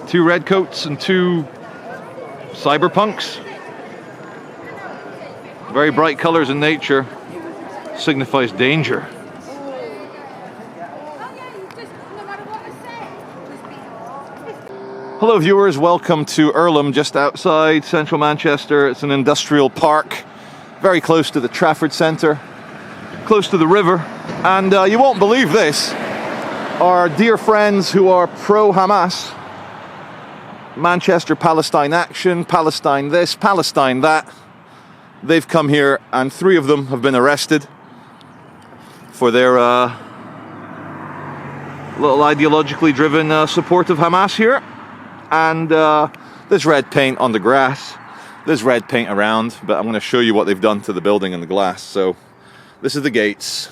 Two redcoats and two cyberpunks. Very bright colors in nature. Signifies danger. Hello viewers, welcome to Earlham, just outside central Manchester. It's an industrial park, very close to the Trafford Centre, close to the river. And you won't believe this, our dear friends who are pro-Hamas, Manchester Palestine Action, Palestine this, Palestine that, they've come here and 3 of them have been arrested for their little ideologically driven support of Hamas here. And there's red paint on the grass, there's red paint around, but I'm going to show you what they've done to the building and the glass. So this is the gates.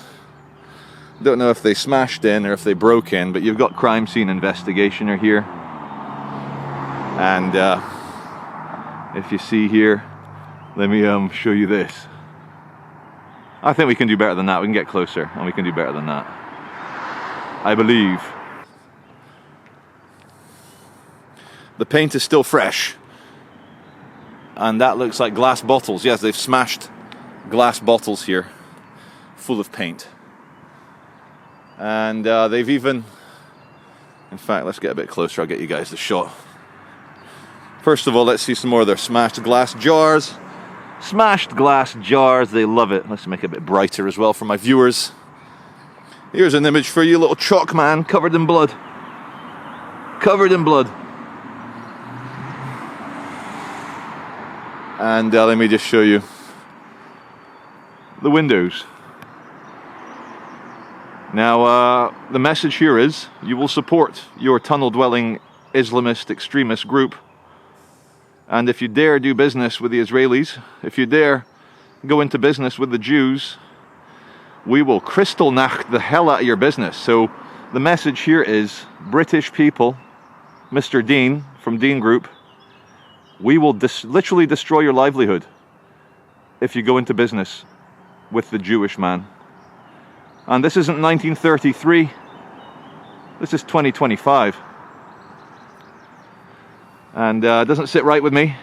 Don't know if they smashed in or if they broke in, but you've got crime scene investigationer here. And if you see here, let me show you this. I think we can do better than that. We can get closer and we can do better than that, I believe. The paint is still fresh, and that looks like glass bottles. Yes, they've smashed glass bottles here full of paint. And they've even, in fact, let's get a bit closer. I'll get you guys the shot. First of all, let's see some more of their smashed glass jars. Smashed glass jars, they love it. Let's make it a bit brighter as well for my viewers. Here's an image for you, little chalk man covered in blood. Covered in blood. And let me just show you the windows. Now, the message here is, you will support your tunnel-dwelling Islamist extremist group. And if you dare do business with the Israelis, if you dare go into business with the Jews, we will kristallnacht the hell out of your business. So the message here is, British people, Mr. Dean from Dean Group, we will literally destroy your livelihood if you go into business with the Jewish man. And this isn't 1933, this is 2025. And it doesn't sit right with me.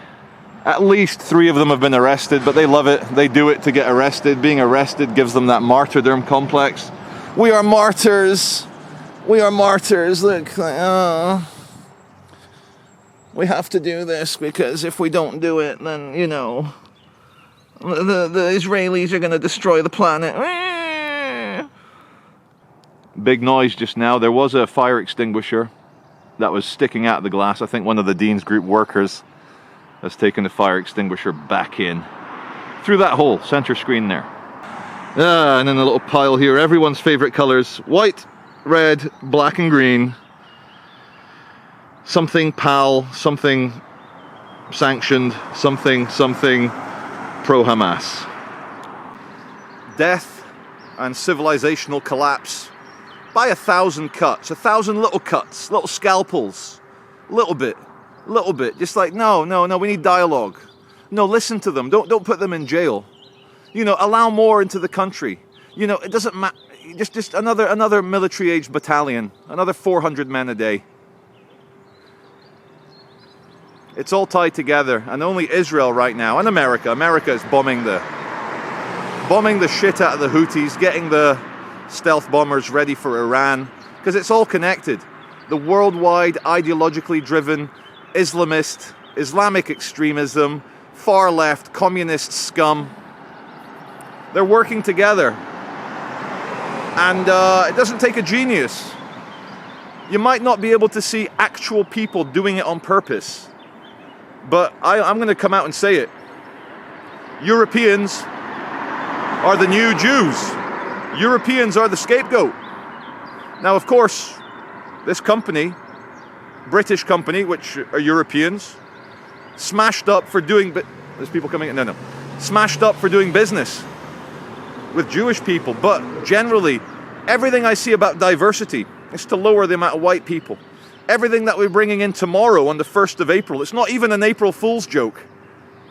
At least 3 of them have been arrested, but they love it. They do it to get arrested. Being arrested gives them that martyrdom complex. We are martyrs. We are martyrs. Look, we have to do this because if we don't do it, then, you know, the Israelis are going to destroy the planet. Big noise just now. There was a fire extinguisher that was sticking out of the glass. I think one of the Dean's Group workers has taken the fire extinguisher back in through that hole, center screen there. And then a little pile here, everyone's favorite colors: white, red, black and green. Something PAL, something sanctioned, something pro-Hamas. Death and civilizational collapse by 1,000 cuts, 1,000 little cuts, little scalpels, little bit, just like, no, we need dialogue. No, listen to them, don't put them in jail. You know, allow more into the country. You know, it doesn't matter, just another military-age battalion, another 400 men a day. It's all tied together, and only Israel right now, and America is bombing the shit out of the Houthis, getting the stealth bombers ready for Iran, because it's all connected. The worldwide ideologically driven Islamist, Islamic extremism, far left communist scum, they're working together. And it doesn't take a genius. You might not be able to see actual people doing it on purpose, but I'm going to come out and say it. Europeans are the new Jews. Europeans are the scapegoat. Now, of course, this company, British company, which are Europeans, smashed up for doing... There's people coming in. No. Smashed up for doing business with Jewish people. But generally, everything I see about diversity is to lower the amount of white people. Everything that we're bringing in tomorrow on the 1st of April, it's not even an April Fool's joke.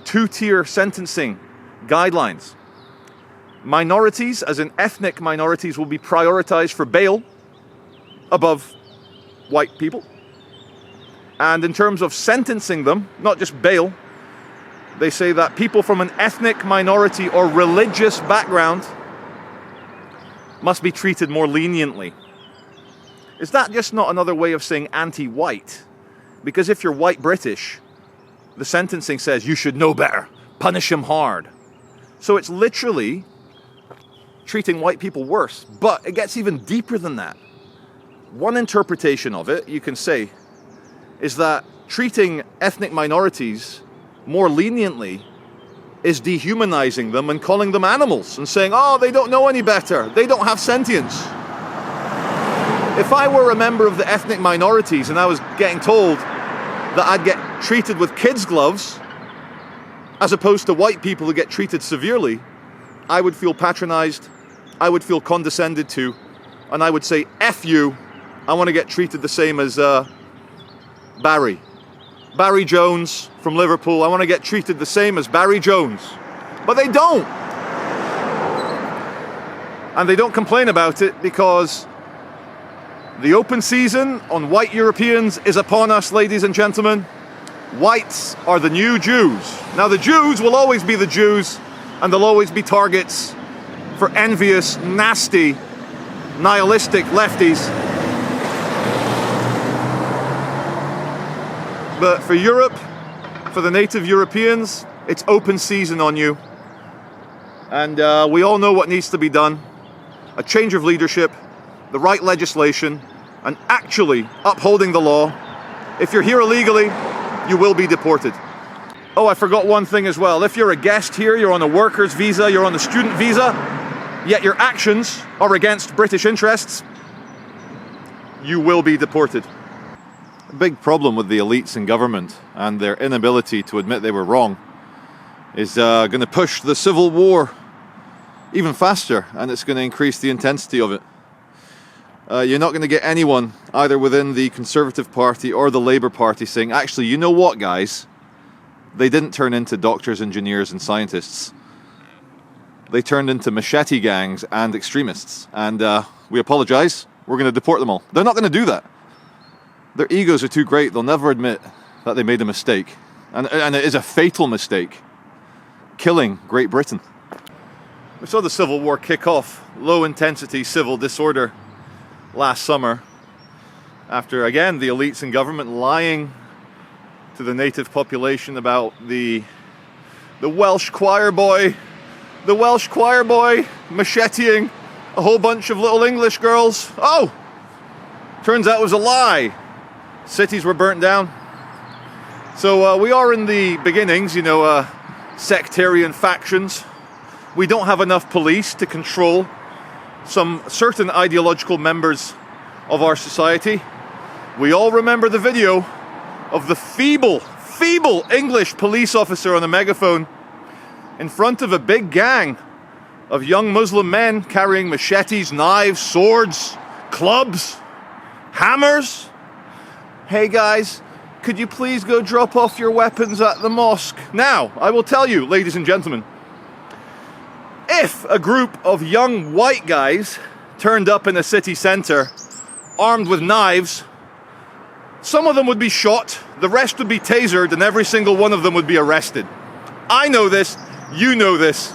2-tier sentencing guidelines. Minorities, as in ethnic minorities, will be prioritized for bail above white people. And in terms of sentencing them, not just bail, they say that people from an ethnic minority or religious background must be treated more leniently. Is that just not another way of saying anti-white? Because if you're white British, the sentencing says you should know better, punish him hard. So it's literally treating white people worse, but it gets even deeper than that. One interpretation of it, you can say, is that treating ethnic minorities more leniently is dehumanizing them and calling them animals and saying, oh, they don't know any better, they don't have sentience. If I were a member of the ethnic minorities and I was getting told that I'd get treated with kids' gloves as opposed to white people who get treated severely, I would feel patronized, I would feel condescended to, and I would say, F you, I want to get treated the same as Barry Jones from Liverpool. I want to get treated the same as Barry Jones. But they don't. And they don't complain about it because the open season on white Europeans is upon us, ladies and gentlemen. Whites are the new Jews. Now the Jews will always be the Jews, and they'll always be targets for envious, nasty, nihilistic lefties. But for Europe, for the native Europeans, it's open season on you. And we all know what needs to be done. A change of leadership, the right legislation, and actually upholding the law. If you're here illegally, you will be deported. Oh, I forgot one thing as well. If you're a guest here, you're on a worker's visa, you're on a student visa, yet your actions are against British interests, you will be deported. A big problem with the elites in government and their inability to admit they were wrong is going to push the civil war even faster, and it's going to increase the intensity of it. You're not going to get anyone, either within the Conservative Party or the Labour Party, saying, actually, you know what, guys? They didn't turn into doctors, engineers and scientists. They turned into machete gangs and extremists. And we apologise, we're going to deport them all. They're not going to do that. Their egos are too great. They'll never admit that they made a mistake. And it is a fatal mistake, killing Great Britain. We saw the Civil War kick off, low-intensity civil disorder, last summer, after, again, the elites in government lying to the native population about the Welsh choir boy macheteing a whole bunch of little English girls. Oh! Turns out it was a lie. Cities were burnt down. So we are in the beginnings, sectarian factions. We don't have enough police to control some certain ideological members of our society. We all remember the video of the feeble English police officer on a megaphone in front of a big gang of young Muslim men carrying machetes, knives, swords, clubs, hammers. Hey guys, could you please go drop off your weapons at the mosque? Now, I will tell you, ladies and gentlemen, if a group of young white guys turned up in a city centre armed with knives, some of them would be shot, the rest would be tasered, and every single one of them would be arrested. I know this, you know this,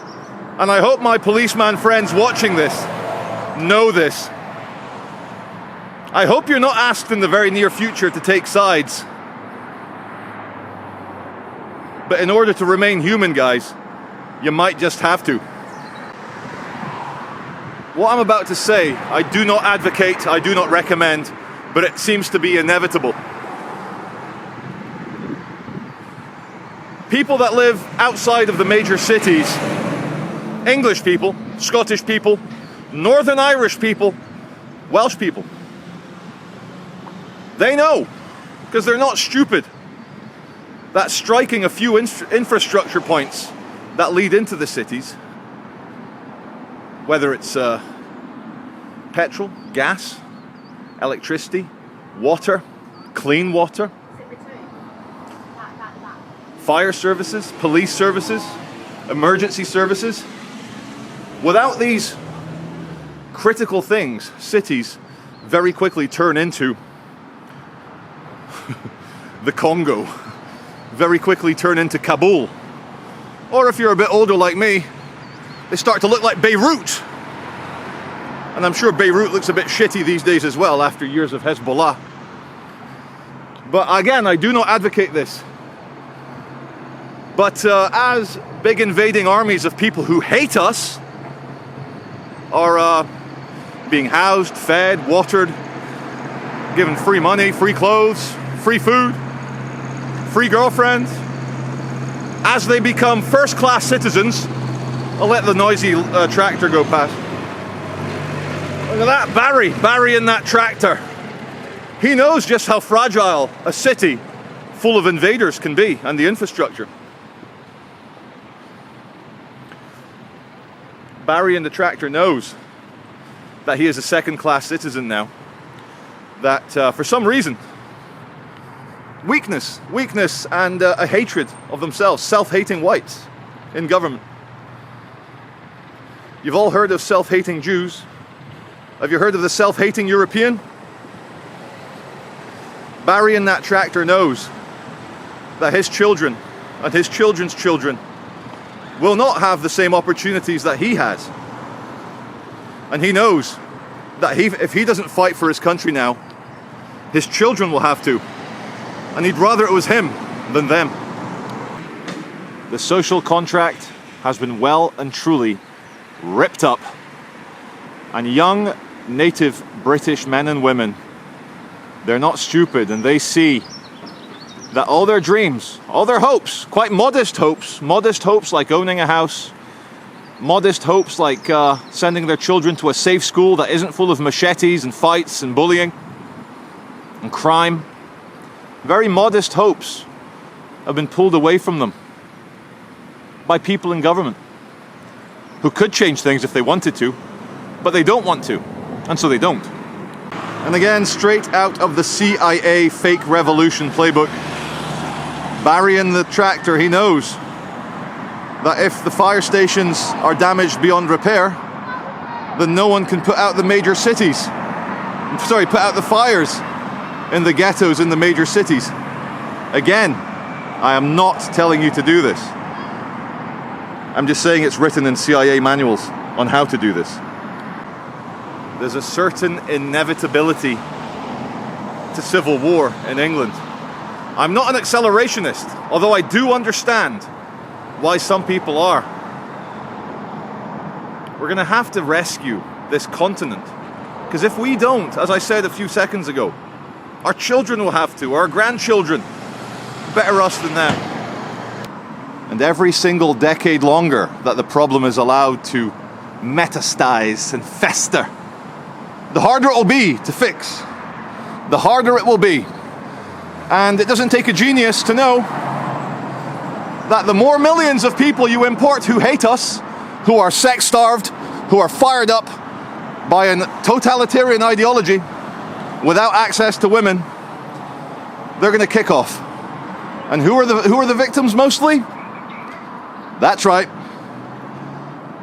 and I hope my policeman friends watching this know this. I hope you're not asked in the very near future to take sides. But in order to remain human, guys, you might just have to. What I'm about to say, I do not advocate, I do not recommend, but it seems to be inevitable. People that live outside of the major cities, English people, Scottish people, Northern Irish people, Welsh people, they know, because they're not stupid, that striking a few infrastructure points that lead into the cities, whether it's petrol, gas, electricity, water, clean water, fire services, police services, emergency services. Without these critical things, cities very quickly turn into the Congo very quickly turn into Kabul. Or if you're a bit older like me, they start to look like Beirut. And I'm sure Beirut looks a bit shitty these days as well after years of Hezbollah. But again, I do not advocate this. But as big invading armies of people who hate us are being housed, fed, watered, given free money, free clothes, free food, free girlfriends, as they become first-class citizens, I'll let the noisy tractor go past. Look at that, Barry in that tractor. He knows just how fragile a city full of invaders can be, and the infrastructure. Barry in the tractor knows that he is a second-class citizen now. That for some reason, weakness and a hatred of themselves, self-hating whites in government. You've all heard of self-hating Jews. Have you heard of the self-hating European? Barry in that tractor knows that his children and his children's children will not have the same opportunities that he has. And he knows that if he doesn't fight for his country now, his children will have to. And he'd rather it was him than them. The social contract has been well and truly ripped up. And young native British men and women, they're not stupid, and they see that all their dreams, all their hopes, quite modest hopes like owning a house, modest hopes like sending their children to a safe school that isn't full of machetes and fights and bullying and crime, very modest hopes have been pulled away from them by people in government who could change things if they wanted to, but they don't want to, and so they don't. And again, straight out of the CIA fake revolution playbook, Barry in the tractor, he knows that if the fire stations are damaged beyond repair, then no one can put out the major cities. Sorry, put out the fires in the ghettos in the major cities. Again, I am not telling you to do this. I'm just saying it's written in CIA manuals on how to do this. There's a certain inevitability to civil war in England. I'm not an accelerationist, although I do understand why some people are. We're going to have to rescue this continent. Because if we don't, as I said a few seconds ago, our children will have to, our grandchildren. Better us than them. And every single decade longer that the problem is allowed to metastasize and fester, the harder it will be to fix. The harder it will be. And it doesn't take a genius to know that the more millions of people you import who hate us, who are sex-starved, who are fired up by a totalitarian ideology without access to women, they're going to kick off. And who are the victims mostly? That's right.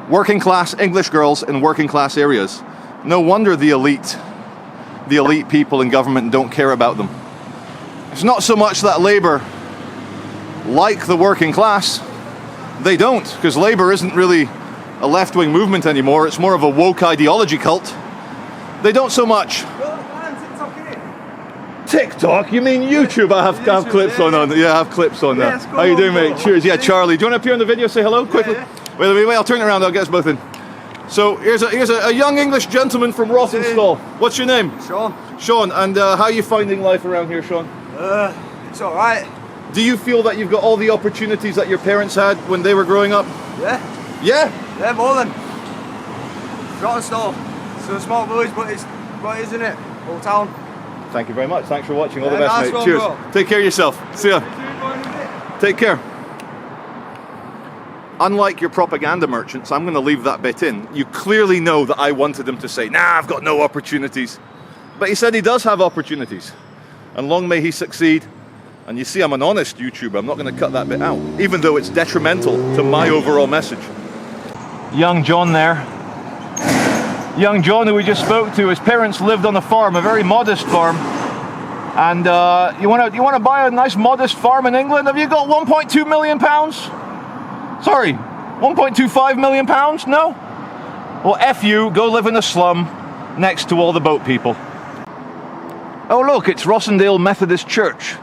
Working class English girls in working class areas. No wonder the elite people in government don't care about them. It's not so much that Labour like the working class. They don't, because Labour isn't really a left-wing movement anymore. It's more of a woke ideology cult. They don't so much. TikTok? You mean YouTube? I have clips on. Yeah, I have clips on there. How you doing, mate? Cheers. Yeah, Charlie. Do you want to appear on the video? Say hello quickly. Yeah. Wait. I'll turn it around. I'll get us both in. So here's a young English gentleman from Rothenstall. What's your name? Sean. Sean. And how are you finding life around here, Sean? It's all right. Do you feel that you've got all the opportunities that your parents had when they were growing up? Yeah. Yeah? Yeah, more than. Rottenstall. It's a small village, but it's what isn't it? Old town. Thank you very much. Thanks for watching. All the best, nice mate. one, Cheers. bro. Take care of yourself. See ya. Take care. Unlike your propaganda merchants, I'm going to leave that bit in. You clearly know that I wanted him to say, nah, I've got no opportunities. But he said he does have opportunities. And long may he succeed. And you see, I'm an honest YouTuber. I'm not going to cut that bit out, even though it's detrimental to my overall message. Young John there. Young John, who we just spoke to, his parents lived on a farm, a very modest farm. And you want to buy a nice modest farm in England? Have you got 1.2 million pounds? Sorry, 1.25 million pounds? No? Well, F you, go live in a slum next to all the boat people. Oh look, it's Rossendale Methodist Church.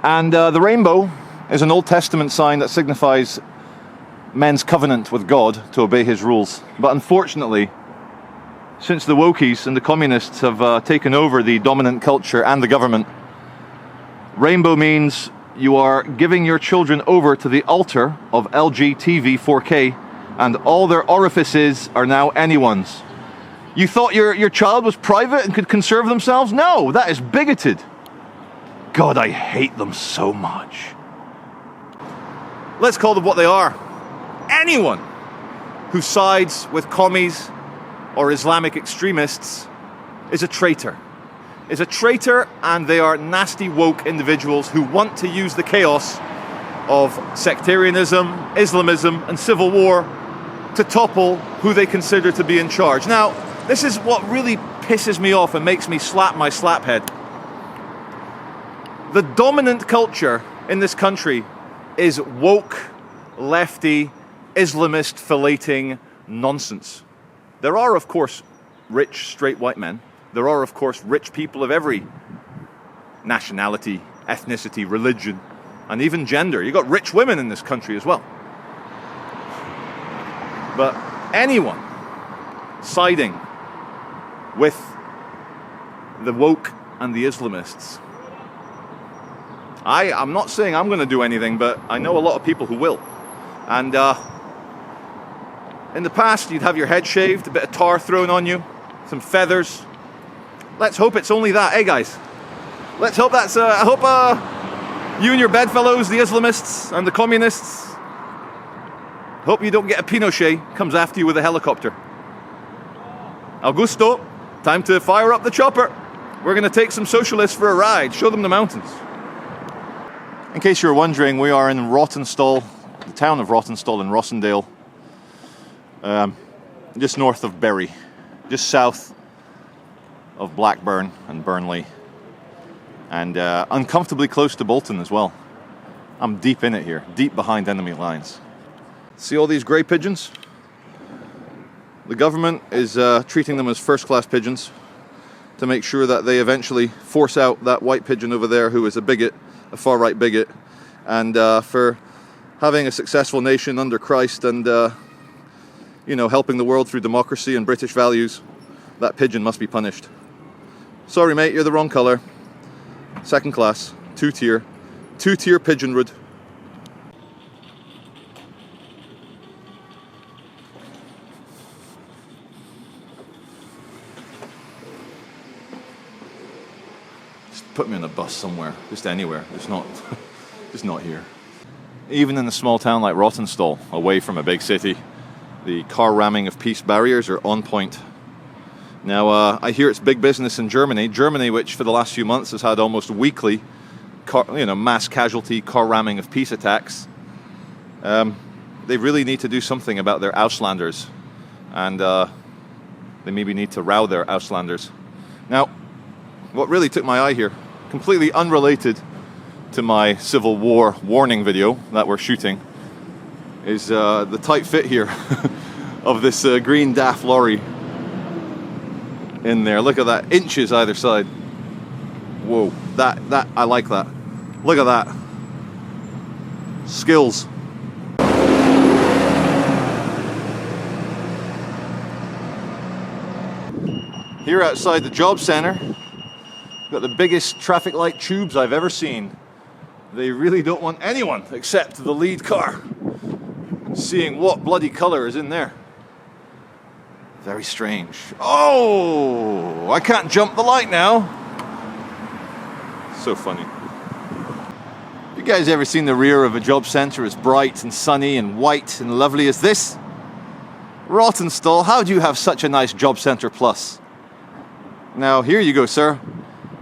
And the rainbow is an Old Testament sign that signifies men's covenant with God to obey his rules. But unfortunately, since the wokies and the communists have taken over the dominant culture and the government, rainbow means you are giving your children over to the altar of LGTV 4K, and all their orifices are now anyone's. You thought your child was private and could conserve themselves? No, that is bigoted. God, I hate them so much. Let's call them what they are. Anyone who sides with commies or Islamic extremists is a traitor. Is a traitor, and they are nasty woke individuals who want to use the chaos of sectarianism, Islamism and civil war to topple who they consider to be in charge. Now, this is what really pisses me off and makes me slap my slap head. The dominant culture in this country is woke, lefty, Islamist filleting nonsense. There are, of course, rich, straight white men. There are, of course, rich people of every nationality, ethnicity, religion, and even gender. You've got rich women in this country as well. But anyone siding with the woke and the Islamists, I'm not saying I'm going to do anything, but I know a lot of people who will. And in the past, you'd have your head shaved, a bit of tar thrown on you, some feathers. Let's hope it's only that, eh, guys? Let's hope that's. I hope you and your bedfellows, the Islamists and the communists, hope you don't get a Pinochet comes after you with a helicopter. Augusto, time to fire up the chopper. We're going to take some socialists for a ride, show them the mountains. In case you're wondering, we are in Rawtenstall, the town of Rawtenstall in Rossendale, just north of Bury, just south of Blackburn and Burnley, and uncomfortably close to Bolton as well. I'm deep in it here, deep behind enemy lines. See all these grey pigeons? The government is treating them as first-class pigeons to make sure that they eventually force out that white pigeon over there who is a bigot, a far-right bigot, and for having a successful nation under Christ and helping the world through democracy and British values, that pigeon must be punished. Sorry mate, you're the wrong colour. Second class, two-tier pigeonwood. Put me on a bus somewhere, just anywhere, just not here. Even in a small town like Rawtenstall, away from a big city, the car ramming of peace barriers are on point. Now, I hear it's big business in Germany, which for the last few months has had almost weekly mass casualty car ramming of peace attacks. They really need to do something about their Auslanders, and they maybe need to row their Auslanders. Now, what really took my eye here, completely unrelated to my Civil War warning video that we're shooting, is the tight fit here of this green DAF lorry in there. Look at that, inches either side. Whoa, that I like that. Look at that. Skills. Here outside the job centre, got the biggest traffic light tubes I've ever seen. They really don't want anyone except the lead car seeing what bloody colour is in there. Very strange. Oh, I can't jump the light now. So funny. You guys ever seen the rear of a job centre as bright and sunny and white and lovely as this? Rawtenstall, how do you have such a nice job centre plus? Now, here you go, sir.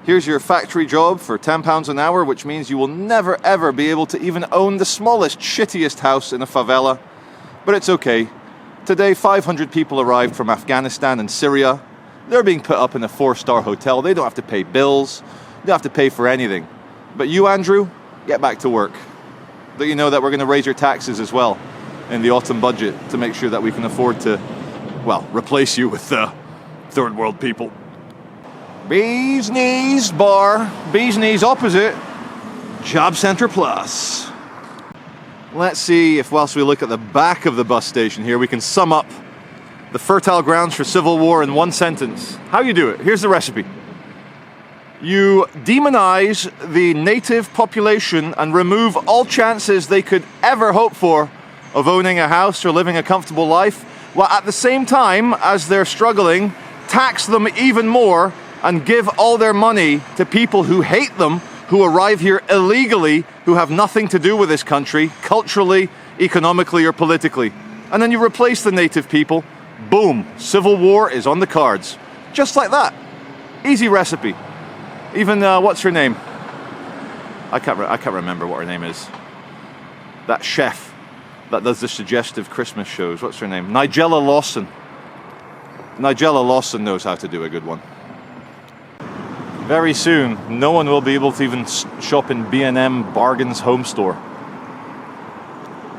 Here's your factory job for £10 an hour, which means you will never ever be able to even own the smallest, shittiest house in a favela. But it's okay. Today, 500 people arrived from Afghanistan and Syria. They're being put up in a 4-star hotel. They don't have to pay bills. They don't have to pay for anything. But you, Andrew, get back to work. Don't you know that we're going to raise your taxes as well in the autumn budget to make sure that we can afford to, well, replace you with third world people. Bees Knees Bar. Bees Knees opposite Job Centre Plus. Let's see if whilst we look at the back of the bus station here, we can sum up the fertile grounds for civil war in one sentence. How you do it? Here's the recipe. You demonize the native population and remove all chances they could ever hope for of owning a house or living a comfortable life, while at the same time, as they're struggling, tax them even more and give all their money to people who hate them, who arrive here illegally, who have nothing to do with this country, culturally, economically, or politically. And then you replace the native people. Boom, civil war is on the cards. Just like that. Easy recipe. Even, what's her name? I can't remember what her name is. That chef that does the suggestive Christmas shows. What's her name? Nigella Lawson. Nigella Lawson knows how to do a good one. Very soon, no one will be able to even shop in B&M Bargains Home Store.